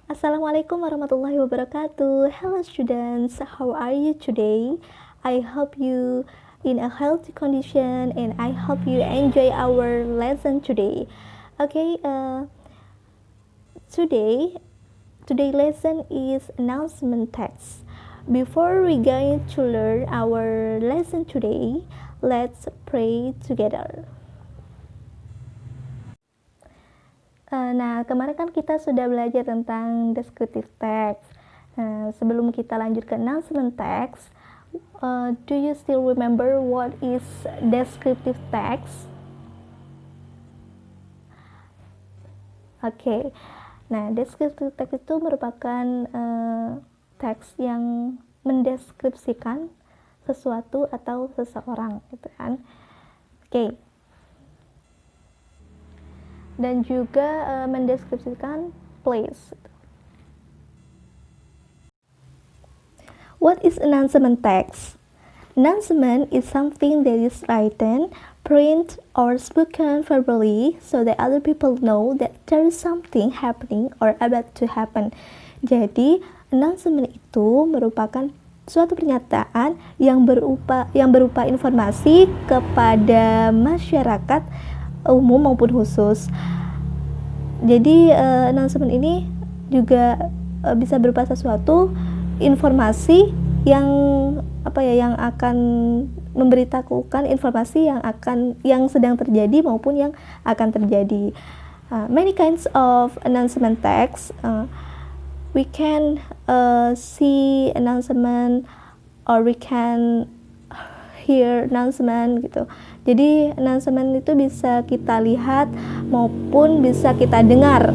Assalamualaikum warahmatullahi wabarakatuh. Hello students, how are you today? I hope you in a healthy condition and I hope you enjoy our lesson today. Okay, today lesson is announcement text. Before we going to learn our lesson today, let's pray together. Nah, kemarin kan kita sudah belajar tentang descriptive text. Sebelum kita lanjut ke announcement text, do you still remember what is descriptive text? Oke. Nah, descriptive text itu merupakan teks yang mendeskripsikan sesuatu atau seseorang, gitu kan? Oke. Dan juga mendeskripsikan place. What is announcement text? Announcement is something that is written, print, or spoken verbally so that other people know that there is something happening or about to happen. Jadi, announcement itu merupakan suatu pernyataan yang berupa informasi kepada masyarakat umum maupun khusus. Jadi announcement ini juga bisa berupa sesuatu informasi yang yang akan memberitahukan informasi yang sedang terjadi maupun yang akan terjadi. Many kinds of announcement text. We can see announcement or we can hear announcement gitu. Jadi announcement itu bisa kita lihat maupun bisa kita dengar.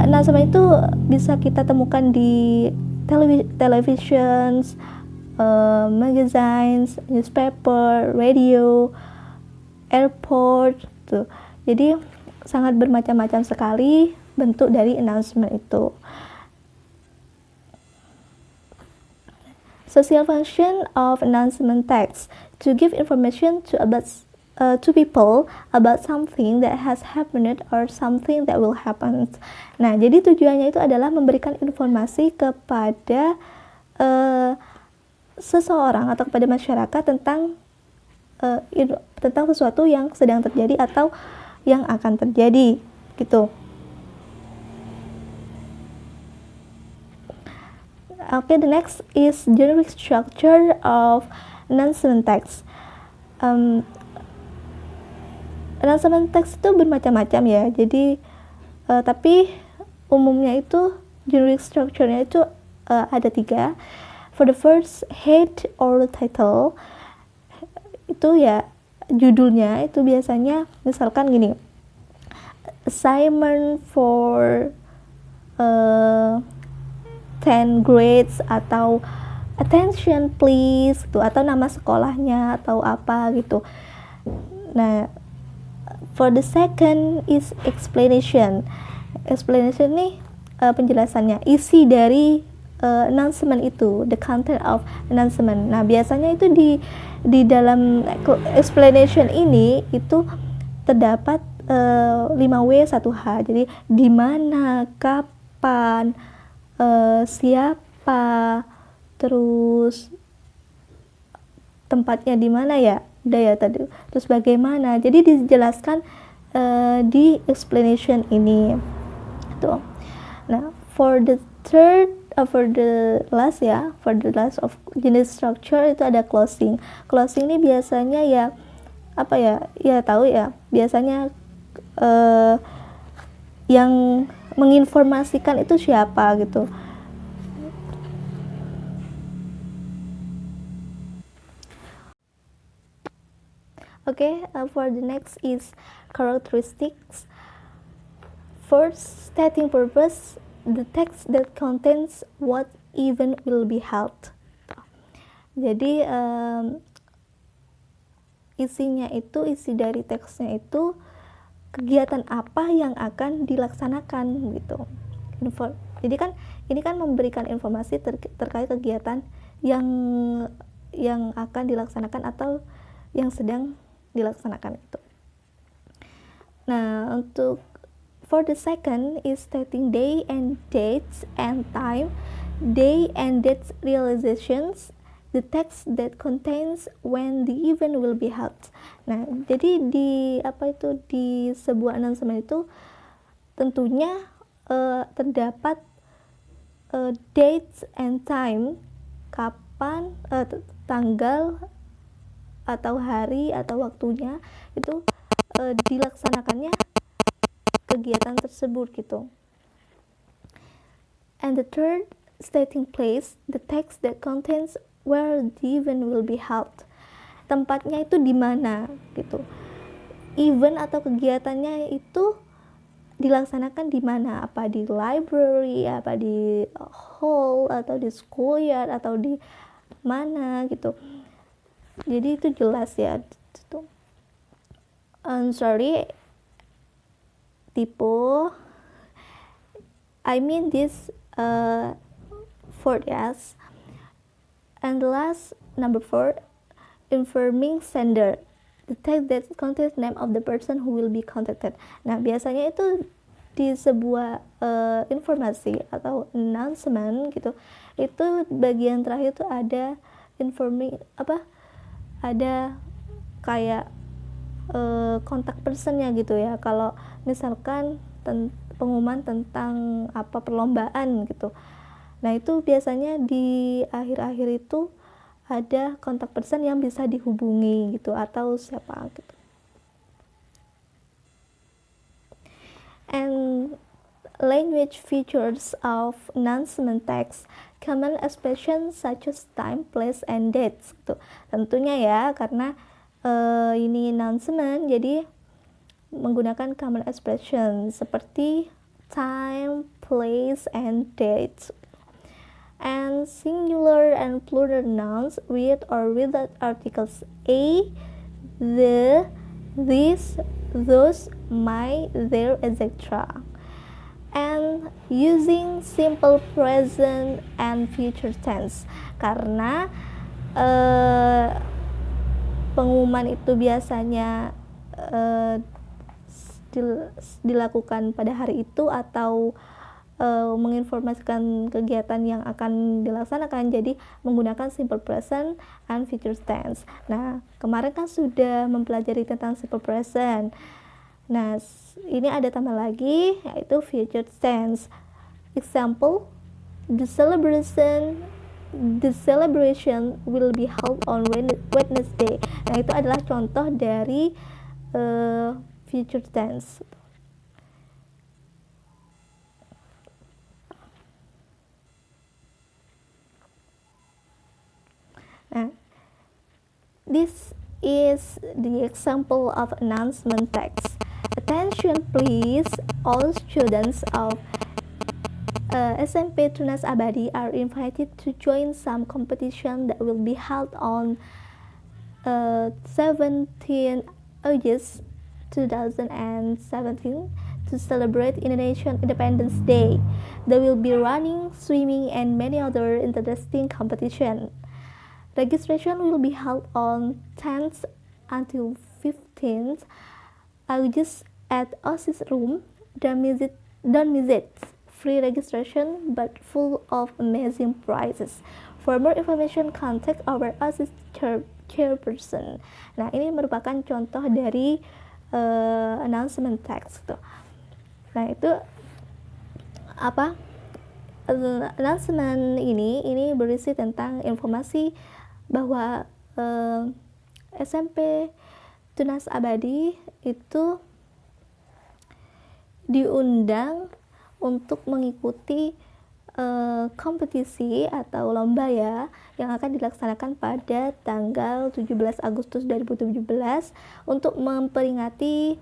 Announcement itu bisa kita temukan di televisions, magazines, newspaper, radio, airport gitu. Jadi sangat bermacam-macam sekali bentuk dari announcement itu. Social function of announcement text to give information to people about something that has happened or something that will happen. Nah, jadi tujuannya itu adalah memberikan informasi kepada seseorang atau kepada masyarakat tentang sesuatu yang sedang terjadi atau yang akan terjadi, gitu. Okay, the next is generic structure of announcement text. Announcement text itu bermacam-macam ya. Jadi tapi umumnya itu generic structure-nya itu ada 3. For the first, head or title itu ya judulnya itu biasanya misalkan gini, assignment for 10 grades atau attention please gitu, atau nama sekolahnya atau apa gitu. Nah, for the second is explanation. Explanation nih penjelasannya, isi dari announcement itu, the content of announcement. Nah, biasanya itu di dalam explanation ini itu terdapat 5W 1H. Jadi di mana, kapan, siapa, terus tempatnya di mana ya, udah ya tadi, terus bagaimana, jadi dijelaskan di explanation ini tuh. Nah, for the last of jenis structure itu ada closing. Closing ini biasanya ya tahu ya, biasanya yang menginformasikan itu siapa gitu. Okay, for the next is characteristics. First, stating purpose, the text that contains what event will be held. Jadi isi dari teksnya itu kegiatan apa yang akan dilaksanakan gitu. Jadi kan ini kan memberikan informasi terkait kegiatan yang akan dilaksanakan atau yang sedang dilaksanakan itu. Nah, untuk For the second is stating day and dates and time, day and dates realizations, the text that contains when the event will be held. Nah, jadi di sebuah announcement itu tentunya terdapat dates and time, kapan, tanggal atau hari atau waktunya itu dilaksanakannya kegiatan tersebut gitu. And the third, stating place, the text that contains where the event will be held. Tempatnya itu di mana gitu. Event atau kegiatannya itu dilaksanakan di mana? Apa di library, apa di hall, atau di schoolyard, atau di mana gitu. Jadi itu jelas ya. Sorry, typo. I mean this for yes. And the last, number 4, informing sender, the text that contains name of the person who will be contacted. Nah, biasanya itu di sebuah informasi atau announcement gitu, itu bagian terakhir itu ada informing ada kayak kontak personnya gitu ya. Kalau misalkan pengumuman tentang perlombaan gitu. Nah, itu biasanya di akhir-akhir itu ada kontak person yang bisa dihubungi gitu atau siapa gitu. And language features of announcement text, common expressions such as time, place, and dates gitu. Tentunya ya, karena ini announcement jadi menggunakan common expression seperti time, place, and dates. And singular and plural nouns with or without articles a, the, this, those, my, their, etc. And using simple present and future tense, karena pengumuman itu biasanya dilakukan pada hari itu atau menginformasikan kegiatan yang akan dilaksanakan, jadi menggunakan simple present and future tense. Nah, kemarin kan sudah mempelajari tentang simple present. Nah, ini ada tambah lagi, yaitu future tense. Example, the celebration will be held on Wednesday. Nah, itu adalah contoh dari future tense. This is the example of announcement text. Attention please, all students of SMP Tunas Abadi are invited to join some competition that will be held on 17 August 2017 to celebrate Indonesian Independence Day. There will be running, swimming, and many other interesting competition. Registration will be held on 10th until 15th August at OSIS room. Don't miss it. Free registration but full of amazing prizes. For more information, contact our OSIS chairperson. Nah, ini merupakan contoh dari announcement text tuh. Nah, itu announcement ini berisi tentang informasi bahwa SMP Tunas Abadi itu diundang untuk mengikuti kompetisi atau lomba ya yang akan dilaksanakan pada tanggal 17 Agustus 2017 untuk memperingati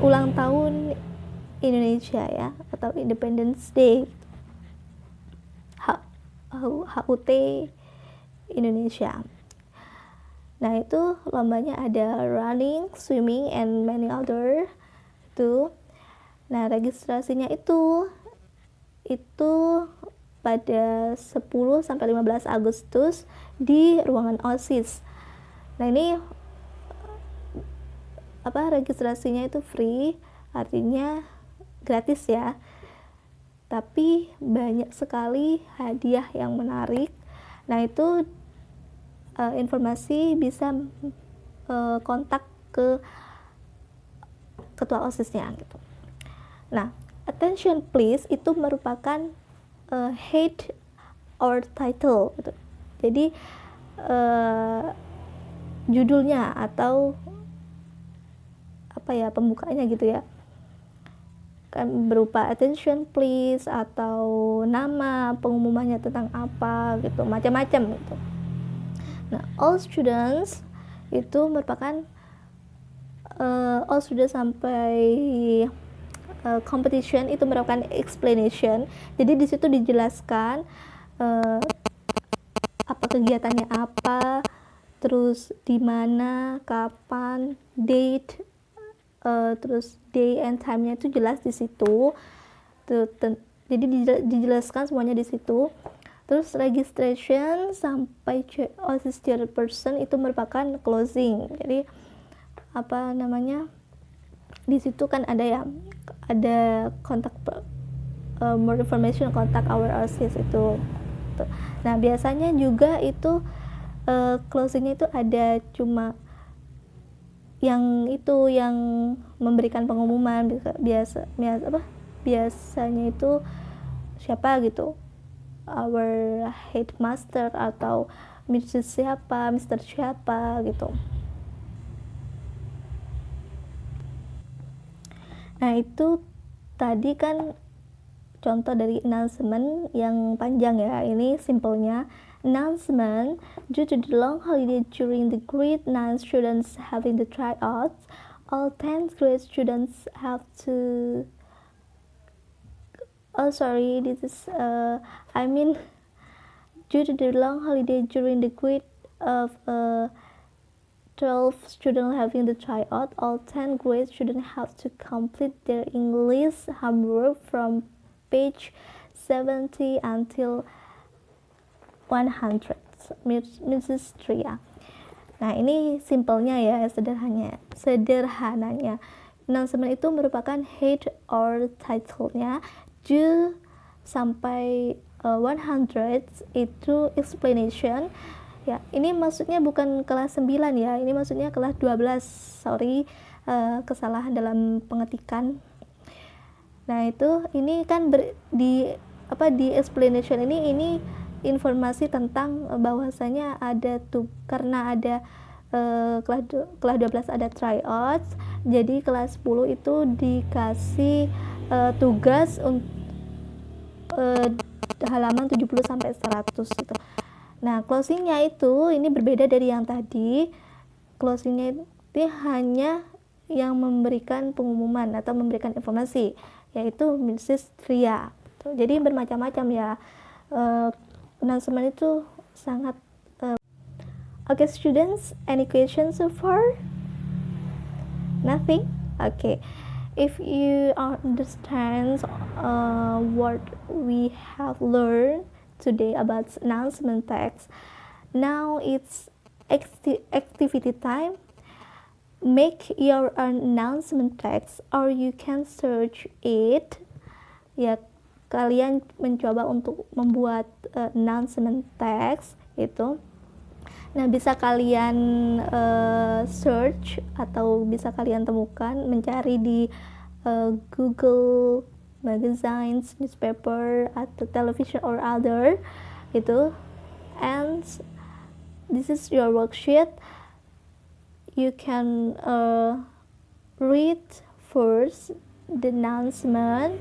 ulang tahun Indonesia ya, atau Independence Day, HUT Indonesia. Nah, itu lombanya ada running, swimming, and many other itu. Nah, registrasinya itu pada 10 sampai 15 Agustus di ruangan OSIS. Nah, ini registrasinya itu free, artinya gratis ya, tapi banyak sekali hadiah yang menarik. Nah itu informasi bisa kontak ke ketua OSISnya gitu. Nah, attention please itu merupakan head or title gitu. Jadi judulnya atau pembukanya gitu ya, kan berupa attention please atau nama pengumumannya tentang apa gitu, macam-macam gitu. Nah, all students itu merupakan all students sampai competition itu merupakan explanation. Jadi di situ dijelaskan apa kegiatannya apa, terus di mana, kapan, date, terus day and time-nya itu jelas di situ. Jadi dijelaskan semuanya di situ. Terus registration sampai OSIS chairperson itu merupakan closing. Jadi di situ kan ada kontak more information, kontak our OSIS itu. Nah biasanya juga itu closingnya itu ada cuma yang memberikan pengumuman, biasanya itu siapa gitu, our headmaster atau Mrs. siapa, Mr. siapa gitu. Nah itu tadi kan contoh dari announcement yang panjang ya. Ini simpelnya, announcement due to the long holiday during the grade 9 students having the tryouts, all 10th grade students have to due to the long holiday during the grade of 12 students having the tryout, all 10 grade students have to complete their English homework from page 70 until 100. Mrs. Tria. Nah ini simpelnya ya, sederhananya. Announcement itu merupakan head or title-nya. Due sampai 100 itu explanation. Ya, ini maksudnya bukan kelas 9 ya, ini maksudnya kelas 12. Kesalahan dalam pengetikan. Nah, ini kan di explanation ini informasi tentang bahwasanya karena ada kelas 12 ada tryouts, jadi kelas 10 itu dikasih tugas halaman 70 sampai 100 gitu. Nah, closingnya ini berbeda dari yang tadi. Closingnya itu hanya yang memberikan pengumuman atau memberikan informasi, yaitu Mrs. Tria. Jadi bermacam-macam ya. Announcement itu sangat Okay, students, any questions so far? Nothing? Okay. If you understand what we have learned today about announcement text, now it's activity time. Make your announcement text or you can search it. Ya, kalian mencoba untuk membuat announcement text itu. Nah, bisa kalian search atau bisa kalian temukan, mencari di Google magazines, newspaper, atau television or other itu. And this is your worksheet. You can read first the announcement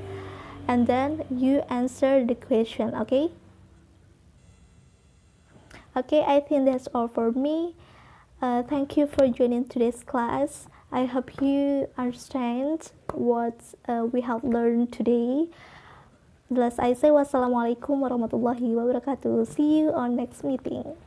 and then you answer the question. Okay, I think that's all for me. Thank you for joining today's class. I hope you understand what we have learned today. Jelas I say wassalamualaikum warahmatullahi wabarakatuh. See you on next meeting.